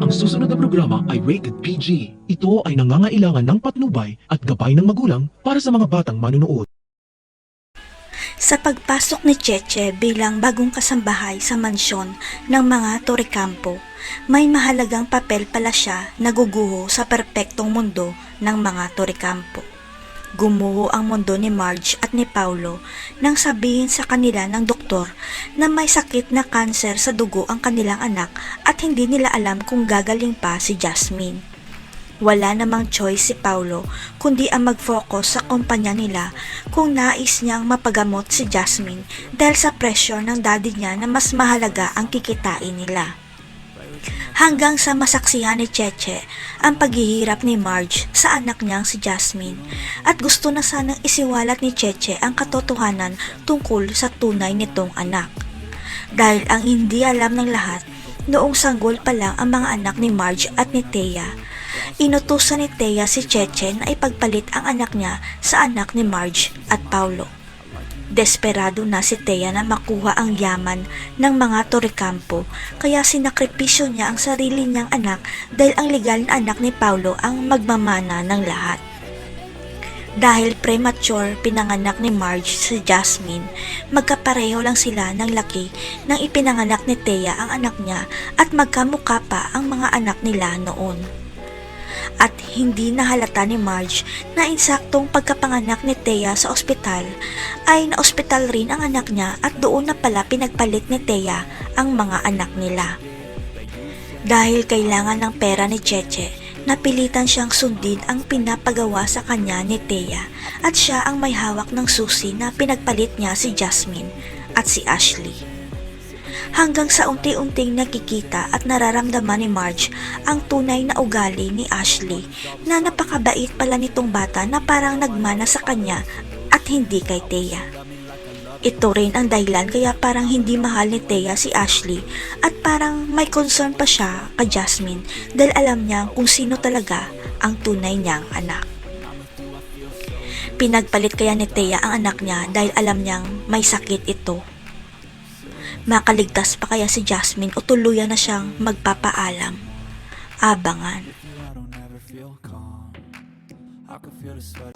Ang susunod na programa ay rated PG. Ito ay nangangailangan ng patnubay at gabay ng magulang para sa mga batang manunood. Sa pagpasok ni Cheche bilang bagong kasambahay sa mansyon ng mga Torrecampo, may mahalagang papel pala siya na guguho sa perpektong mundo ng mga Torrecampo. Gumuho ang mundo ni Marge at ni Paulo nang sabihin sa kanila ng doktor na may sakit na kanser sa dugo ang kanilang anak at hindi nila alam kung gagaling pa si Jasmine. Wala namang choice si Paulo kundi ang mag-focus sa kumpanya nila kung nais niyang mapagamot si Jasmine dahil sa pressure ng daddy niya na mas mahalaga ang kikitain nila. Hanggang sa masaksihan ni Cheche ang paghihirap ni Marge sa anak niyang si Jasmine at gusto na sanang isiwalat ni Cheche ang katotohanan tungkol sa tunay nitong anak. Dahil ang hindi alam ng lahat, noong sanggol pa lang ang mga anak ni Marge at ni Thea, inutusan ni Thea si Cheche na ipagpalit ang anak niya sa anak ni Marge at Paulo. Desperado na si Thea na makuha ang yaman ng mga Torrecampo kaya sinakripisyo niya ang sarili niyang anak dahil ang legal na anak ni Paulo ang magmamana ng lahat. Dahil premature pinanganak ni Marge si Jasmine, magkapareho lang sila ng laki nang ipinanganak ni Thea ang anak niya at magkamukha pa ang mga anak nila noon. At hindi nahalata ni Marge na insaktong pagkapanganak ni Thea sa ospital ay na-ospital rin ang anak niya at doon na pala pinagpalit ni Thea ang mga anak nila. Dahil kailangan ng pera ni Cheche, napilitan siyang sundin ang pinapagawa sa kanya ni Thea at siya ang may hawak ng susi na pinagpalit niya si Jasmine at si Ashley. Hanggang sa unti-unting nakikita at nararamdaman ni Marge ang tunay na ugali ni Ashley na napakabait pala nitong bata na parang nagmana sa kanya at hindi kay Thea. Ito rin ang dahilan kaya parang hindi mahal ni Thea si Ashley at parang may concern pa siya kay Jasmine dahil alam niya kung sino talaga ang tunay niyang anak. Pinagpalit kaya ni Thea ang anak niya dahil alam niyang may sakit ito. Makaligtas pa kaya si Jasmine o tuluyan na siyang magpapaalam? Abangan. I can feel the sweat.